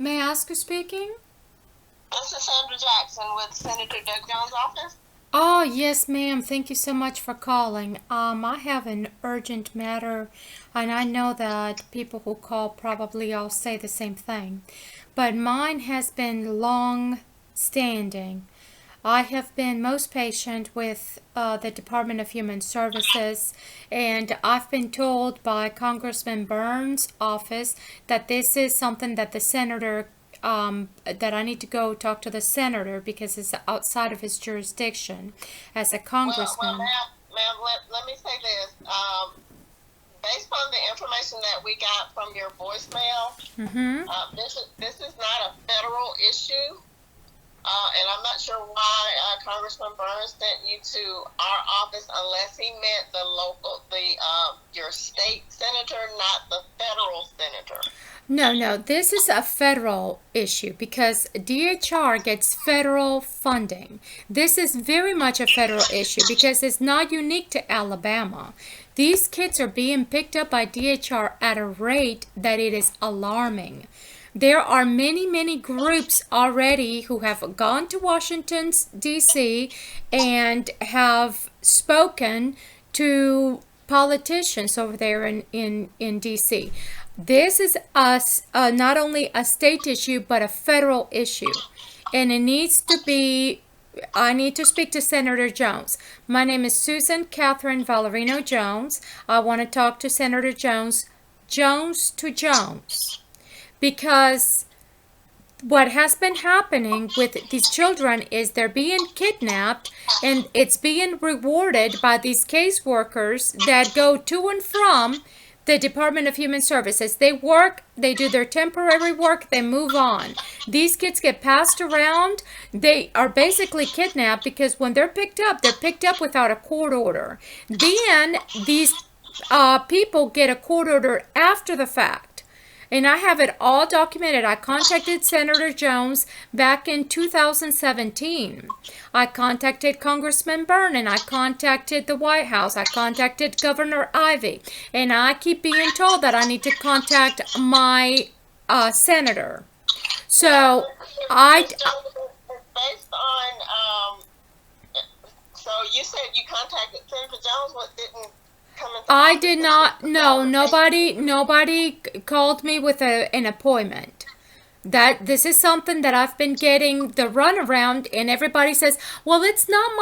May I ask who's speaking? This is Sandra Jackson with Senator Doug Jones' office. Oh, yes, ma'am. Thank you so much for calling. I have an urgent matter, and I know that people who call probably all say the same thing. But mine has been long standing. I have been most patient with the Department of Human Services, and I've been told by Congressman Burns' office that this is something that the senator that I need to go talk to the senator because it's outside of his jurisdiction as a Well, congressman. ma'am, let me say this. Based on the information that we got from your voicemail, Mm-hmm. this is not a federal issue, and I'm not sure why Congressman Burns sent you to our office unless he meant your state senator, not the federal senator. No, no, this is a federal issue because D.H.R. gets federal funding. This is very much a federal issue because it's not unique to Alabama. These kids are being picked up by D.H.R. at a rate that it is alarming. There are many, many groups already who have gone to Washington, D.C., and have spoken to politicians over there in D.C. This is not only a state issue, but a federal issue. And it needs to be, I need to speak to Senator Jones. My name is Susan Catherine Valerino Jones. I want to talk to Senator Jones, Jones to Jones, because what has been happening with these children is they're being kidnapped and it's being rewarded by these caseworkers that go to and from the Department of Human Services. They work, they do their temporary work, they move on. These kids get passed around. They are basically kidnapped because when they're picked up without a court order. Then these people get a court order after the fact. And I have it all documented. I contacted Senator Jones back in 2017. I contacted Congressman Byrne and I contacted the White House. I contacted Governor Ivey. And I keep being told that I need to contact my senator. So I, Ms. Jones, based on, so you said you contacted Senator Jones, what didn't come into I office did until not, no, nobody called me with an appointment. That this is something that I've been getting the runaround, and everybody says, well, it's not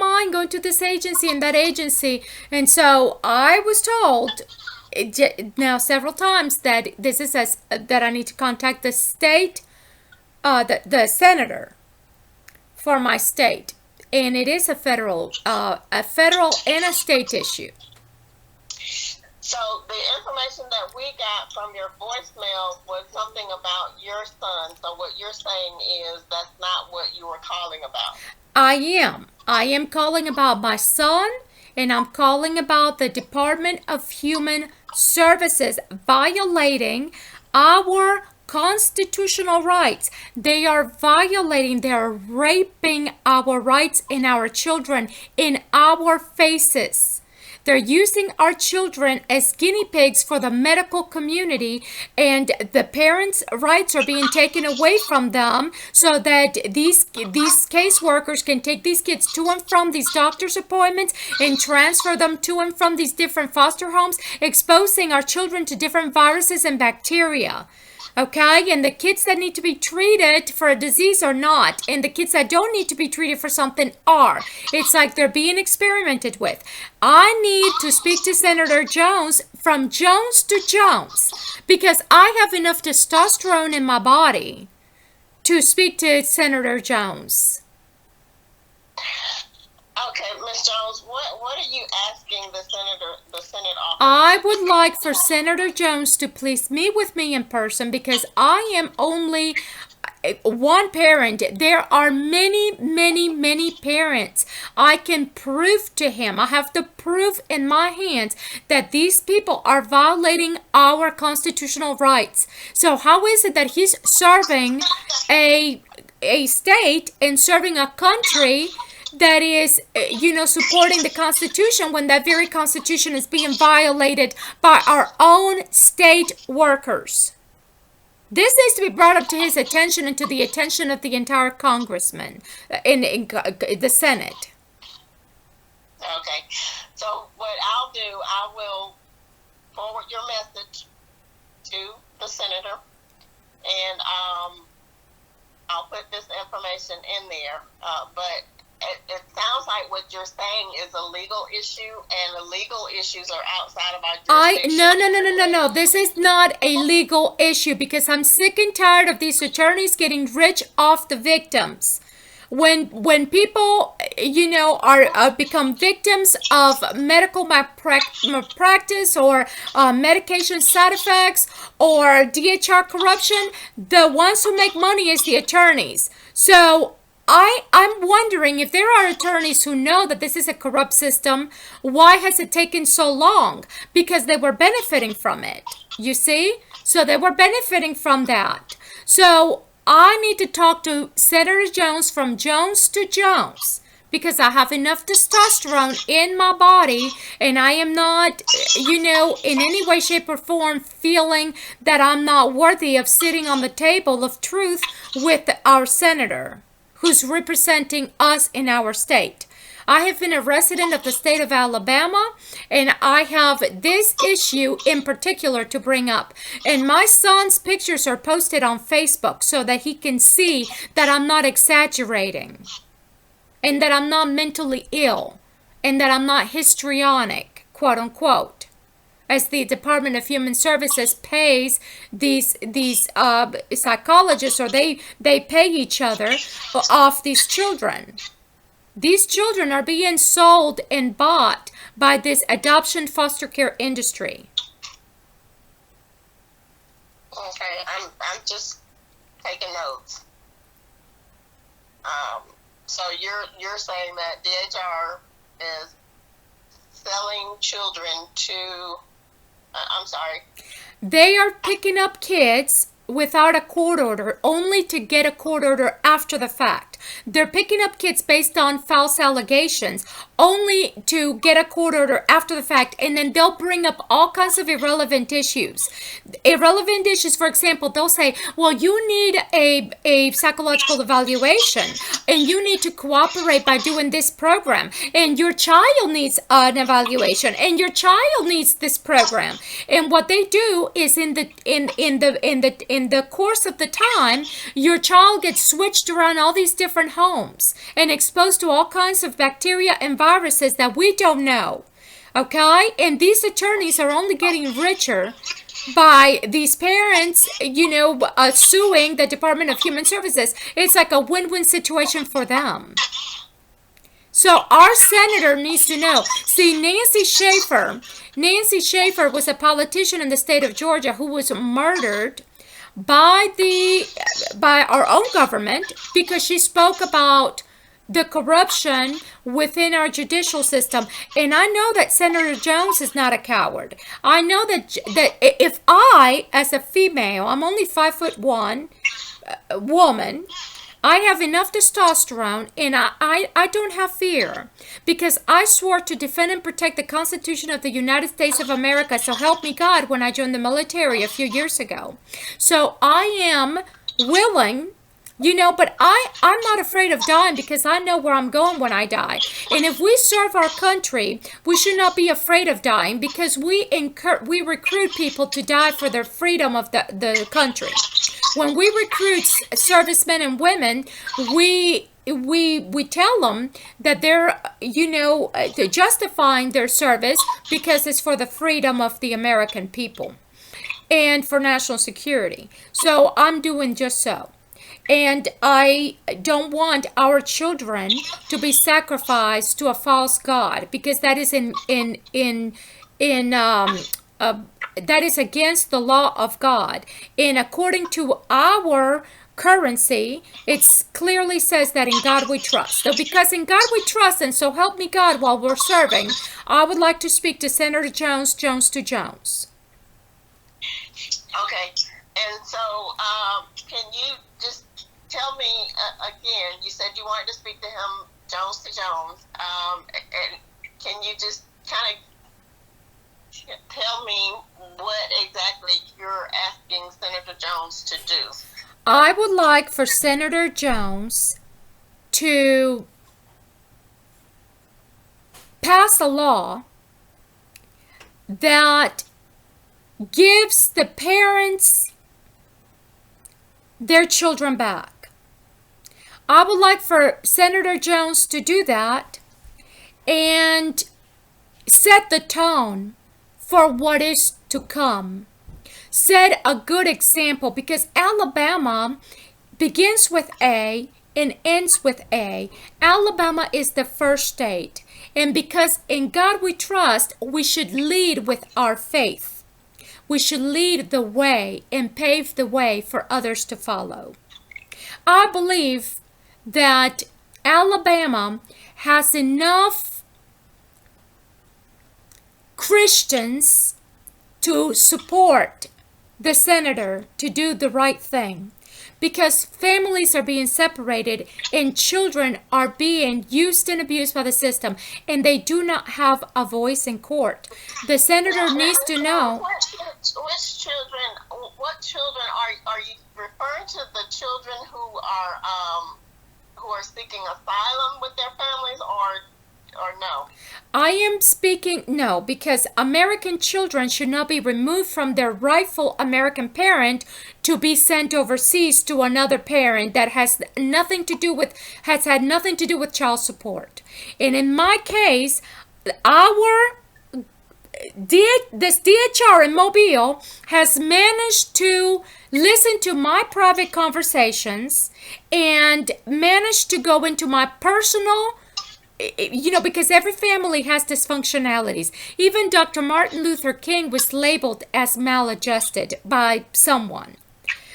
mine, going to this agency and that agency. And so I was told now several times that this is that I need to contact the state, the senator for my state. And it is a federal and a state issue. So the information that we got from your voicemail was something about your son. So what you're saying is that's not what you were calling about. I am. I am calling about my son, and I'm calling about the Department of Human Services violating our constitutional rights. They are violating, they are raping our rights and our children in our faces. They're using our children as guinea pigs for the medical community, and the parents' rights are being taken away from them so that these caseworkers can take these kids to and from these doctor's appointments and transfer them to and from these different foster homes, exposing our children to different viruses and bacteria. Okay, and the kids that need to be treated for a disease are not, and the kids that don't need to be treated for something are. It's like they're being experimented with. I need to speak to Senator Jones from Jones to Jones because I have enough testosterone in my body to speak to Senator Jones. Okay, Ms. Jones, what are you asking the Senate office I to would like for Senator Jones to please meet with me in person because I am only one parent. There are many, many, many parents. I can prove to him, I have the proof in my hands that these people are violating our constitutional rights. So how is it that he's serving a state and serving a country that is, supporting the Constitution when that very Constitution is being violated by our own state workers? This needs to be brought up to his attention and to the attention of the entire congressman in the Senate. Okay. So what I'll do, I will forward your message to the senator, and I'll put this information in there. But it sounds like what you're saying is a legal issue, and the legal issues are outside of our jurisdiction. No. This is not a legal issue, because I'm sick and tired of these attorneys getting rich off the victims. When people, are become victims of medical malpractice or medication side effects or D.H.R. corruption, the ones who make money is the attorneys. So I'm wondering if there are attorneys who know that this is a corrupt system, why has it taken so long? Because they were benefiting from it, you see? So they were benefiting from that. So I need to talk to Senator Jones from Jones to Jones, because I have enough testosterone in my body, and I am not, in any way, shape, or form feeling that I'm not worthy of sitting on the table of truth with our senator who's representing us in our state. I have been a resident of the state of Alabama, and I have this issue in particular to bring up. And my son's pictures are posted on Facebook so that he can see that I'm not exaggerating, and that I'm not mentally ill, and that I'm not histrionic, quote unquote, as the Department of Human Services pays these psychologists, or they pay each other off these children. These children are being sold and bought by this adoption foster care industry. Okay, I'm just taking notes. So you're saying that D.H.R. is selling children to, I'm sorry. They are picking up kids without a court order, only to get a court order after the fact. They're picking up kids based on false allegations, only to get a court order after the fact, and then they'll bring up all kinds of irrelevant issues. Irrelevant issues, for example, they'll say, well, you need a psychological evaluation, and you need to cooperate by doing this program, and your child needs an evaluation, and your child needs this program. And what they do is in the course of the time, your child gets switched around all these different homes and exposed to all kinds of bacteria and viruses that we don't know. Okay? And these attorneys are only getting richer by these parents, suing the Department of Human Services. It's like a win-win situation for them. So our senator needs to know. See, Nancy Schaefer was a politician in the state of Georgia who was murdered by our own government because she spoke about the corruption within our judicial system. And I know that Senator Jones is not a coward. I know that if I, as a female, I'm only 5'1" woman, I have enough testosterone, and I don't have fear, because I swore to defend and protect the Constitution of the United States of America, so help me God, when I joined the military a few years ago. So I am willing, but I'm not afraid of dying, because I know where I'm going when I die. And if we serve our country, we should not be afraid of dying, because we recruit people to die for their freedom of the country. When we recruit servicemen and women, we tell them that they're, justifying their service because it's for the freedom of the American people and for national security. So I'm doing just so. And I don't want our children to be sacrificed to a false god, because that is that is against the law of God. And according to our currency, it clearly says that in God we trust. So because in God we trust, and so help me God while we're serving, I would like to speak to Senator Jones to Jones. Okay. And so can you just tell me again, you said you wanted to speak to him Jones to Jones. And can you just kind of tell me what exactly you're asking Senator Jones to do? I would like for Senator Jones to pass a law that gives the parents their children back. I would like for Senator Jones to do that and set the tone for what is to come. Set a good example, because Alabama begins with A and ends with A. Alabama is the first state. And because in God we trust, we should lead with our faith. We should lead the way and pave the way for others to follow. I believe that Alabama has enough Christians to support the senator to do the right thing, because families are being separated and children are being used and abused by the system, and they do not have a voice in court. The senator needs to know. Which children? What children are you referring to? The children who are seeking asylum with their families, or no? I am speaking no, because American children should not be removed from their rightful American parent to be sent overseas to another parent that has had nothing to do with child support. And in my case, this D.H.R. in Mobile has managed to listen to my private conversations and managed to go into my personal, because every family has dysfunctionalities. Even Dr. Martin Luther King was labeled as maladjusted by someone.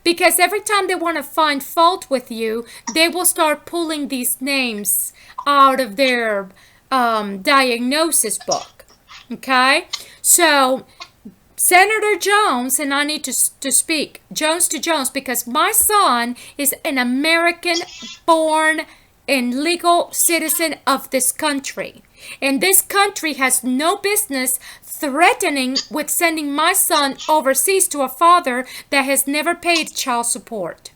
Because every time they want to find fault with you, they will start pulling these names out of their diagnosis book. Okay? So, Senator Jones, and I need to speak Jones to Jones, because my son is an American-born and legal citizen of this country. And this country has no business threatening with sending my son overseas to a father that has never paid child support.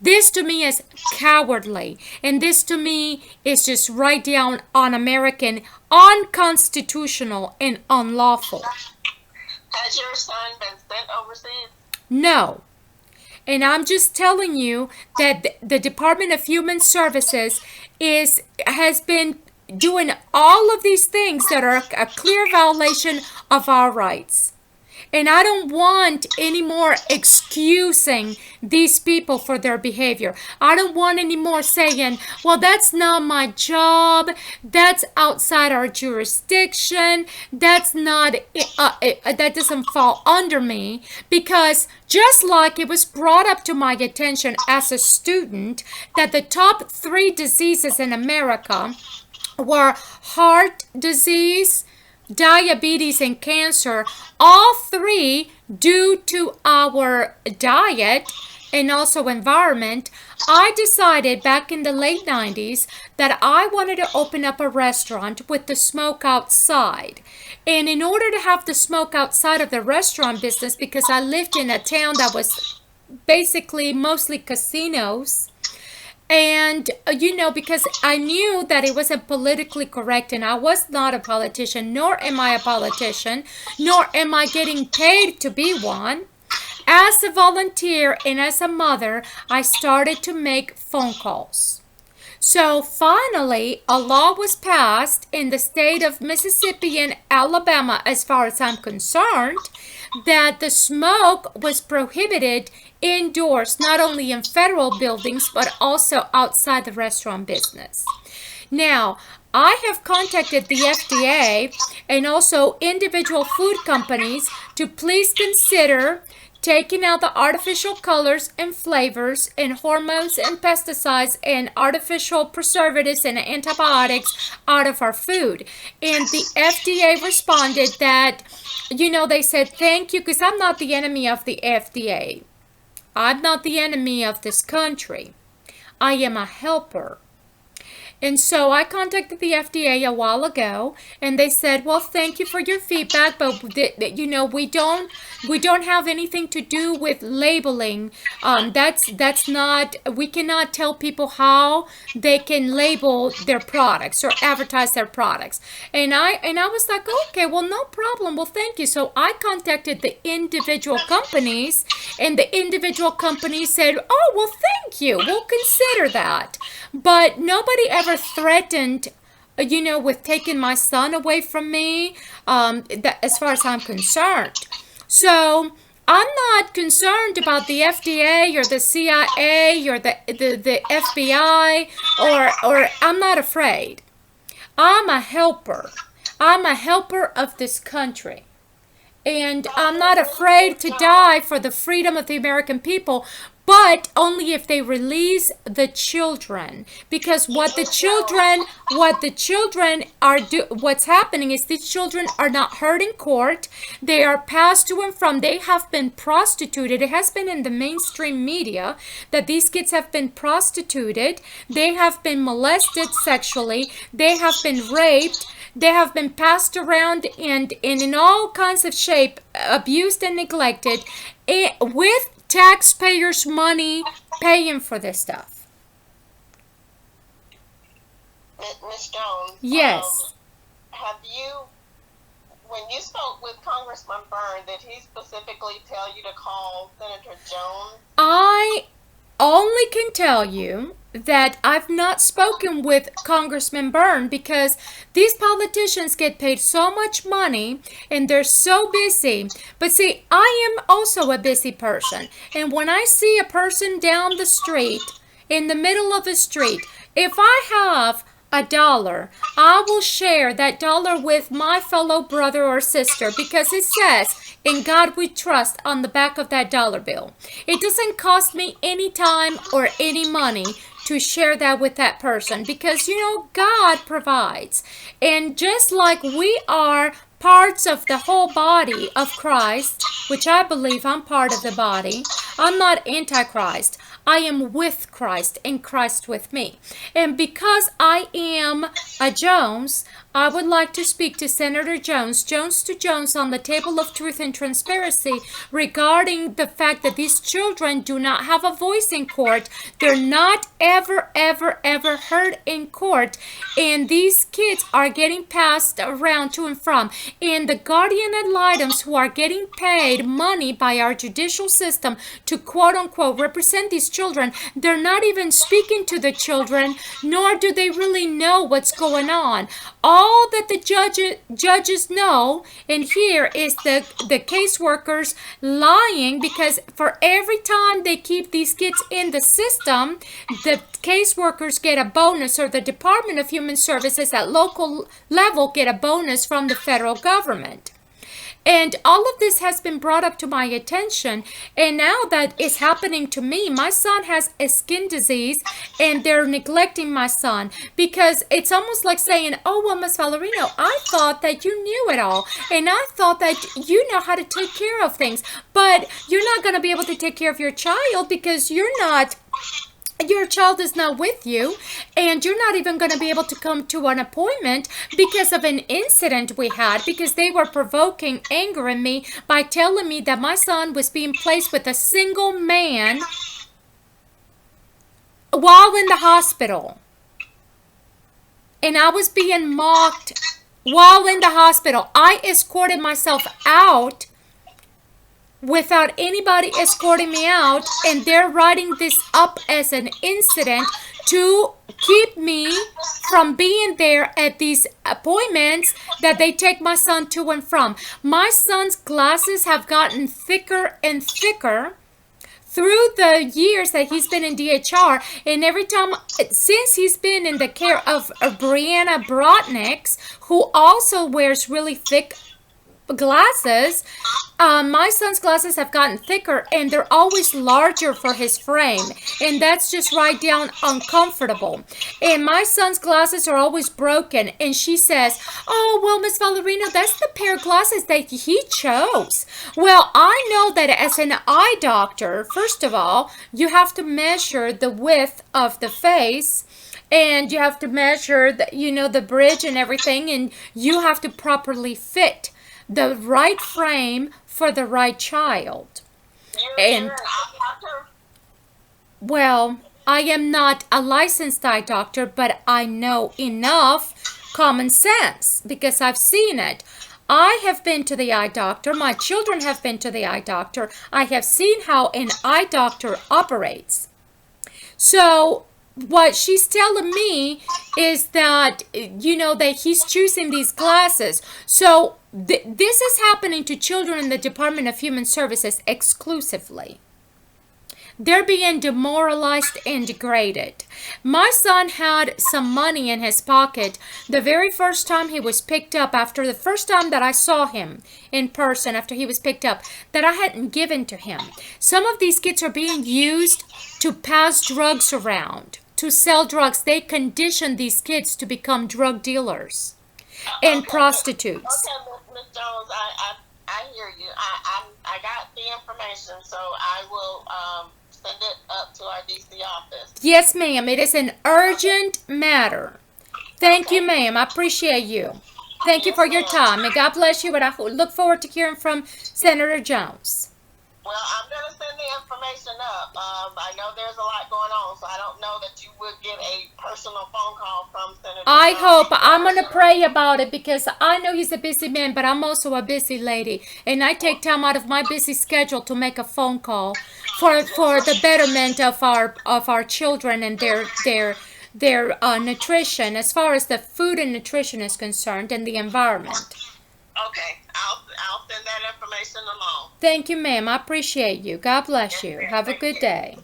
This to me is cowardly. And this to me is just right down un-American, unconstitutional, and unlawful. Has your son been sent overseas? No. And I'm just telling you that the Department of Human Services has been doing all of these things that are a clear violation of our rights. And I don't want any more excusing these people for their behavior. I don't want any more saying, well, that's not my job. That's outside our jurisdiction. That's not, that doesn't fall under me. Because just like it was brought up to my attention as a student that the top 3 diseases in America were heart disease, diabetes, and cancer, all 3 due to our diet and also environment, I decided back in the late 90s that I wanted to open up a restaurant with the smoke outside. And in order to have the smoke outside of the restaurant business, because I lived in a town that was basically mostly casinos, and, because I knew that it wasn't politically correct, and I was not a politician, nor am I a politician, nor am I getting paid to be one. As a volunteer and as a mother, I started to make phone calls. So finally, a law was passed in the state of Mississippi and Alabama, as far as I'm concerned, that the smoke was prohibited indoors, not only in federal buildings, but also outside the restaurant business. Now, I have contacted the FDA and also individual food companies to please consider taking out the artificial colors and flavors and hormones and pesticides and artificial preservatives and antibiotics out of our food. And the FDA responded that, they said, thank you, because I'm not the enemy of the FDA. I'm not the enemy of this country. I am a helper. And so I contacted the FDA a while ago, and they said, "Well, thank you for your feedback, but we don't have anything to do with labeling. That's not, we cannot tell people how they can label their products or advertise their products." And I was like, "Okay, well, no problem. Well, thank you." So I contacted the individual companies, and the individual companies said, "Oh, well, thank you. We'll consider that." But nobody ever threatened, with taking my son away from me, as far as I'm concerned. So I'm not concerned about the FDA or the CIA or the FBI, or I'm not afraid. I'm a helper. I'm a helper of this country. And I'm not afraid to die for the freedom of the American people, but only if they release the children. Because what's happening is these children are not heard in court. They are passed to and from. They have been prostituted. It has been in the mainstream media that these kids have been prostituted. They have been molested sexually. They have been raped. They have been passed around and in all kinds of shape, abused and neglected, with taxpayers' money paying for this stuff. Ms. Jones. Yes. Have you, when you spoke with Congressman Byrne, did he specifically tell you to call Senator Jones? I only can tell you that I've not spoken with Congressman Byrne because these politicians get paid so much money and they're so busy. But see, I am also a busy person. And when I see a person down the street, in the middle of the street, if I have $1, I will share that dollar with my fellow brother or sister because it says, "In God we trust," on the back of that dollar bill. It doesn't cost me any time or any money to share that with that person because, God provides. And just like we are parts of the whole body of Christ, which I believe I'm part of the body, I'm not antichrist. I am with Christ and Christ with me. And because I am a Jones, I would like to speak to Senator Jones, Jones to Jones, on the table of truth and transparency regarding the fact that these children do not have a voice in court. They're not ever, ever, ever heard in court. And these kids are getting passed around to and from. And the guardian ad litems who are getting paid money by our judicial system to quote unquote represent these children, they're not even speaking to the children, nor do they really know what's going on. All that the judges know and hear is the caseworkers lying, because for every time they keep these kids in the system, the caseworkers get a bonus, or the Department of Human Services at local level get a bonus from the federal government. And all of this has been brought up to my attention. And now that it's happening to me, my son has a skin disease and they're neglecting my son, because it's almost like saying, "Oh, well, Miss Valerino, I thought that you knew it all. And I thought that you know how to take care of things. But you're not going to be able to take care of your child because your child is not with you, and you're not even going to be able to come to an appointment because of an incident we had, because they were provoking anger in me by telling me that my son was being placed with a single man while in the hospital. And I was being mocked while in the hospital. I escorted myself out without anybody escorting me out, and they're writing this up as an incident to keep me from being there at these appointments that they take my son to and from. My son's glasses have gotten thicker and thicker through the years that he's been in D.H.R. And every time, since he's been in the care of Brianna Brotniks, who also wears really thick glasses, my son's glasses have gotten thicker, and they're always larger for his frame, and that's just right down uncomfortable. And my son's glasses are always broken, and she says, "Oh, well, Miss Valerino, that's the pair of glasses that he chose." Well, I know that as an eye doctor, first of all, you have to measure the width of the face and you have to measure the, the bridge and everything, and you have to properly fit the right frame for the right child. You're And an eye doctor? well, I am not a licensed eye doctor, but I know enough common sense because I've seen it. I have been to the eye doctor. My children have been to the eye doctor. I have seen how an eye doctor operates. So, what she's telling me is that, that he's choosing these glasses. So, this is happening to children in the Department of Human Services exclusively. They're being demoralized and degraded. My son had some money in his pocket the very first time he was picked up, after the first time that I saw him in person after he was picked up, that I hadn't given to him. Some of these kids are being used to pass drugs around, to sell drugs. They condition these kids to become drug dealers and prostitutes. Okay, Miss Jones, I hear you. I got the information, so I will send it up to our DC office. Yes, ma'am. It is an urgent matter. Thank you, ma'am. I appreciate you. Thank you for your time. And God bless you. And I look forward to hearing from Senator Jones. Well, I'm going to send the information up. I know there's a lot going on, so I don't know that you would get a personal phone call from Senator I Jones. hope. I'm going to pray about it because I know he's a busy man, but I'm also a busy lady. And I take time out of my busy schedule to make a phone call for the betterment of our children and their nutrition, as far as the food and nutrition is concerned, and the environment. Okay, I'll send that information along. Thank you, ma'am. I appreciate you. God bless you. Have a good day.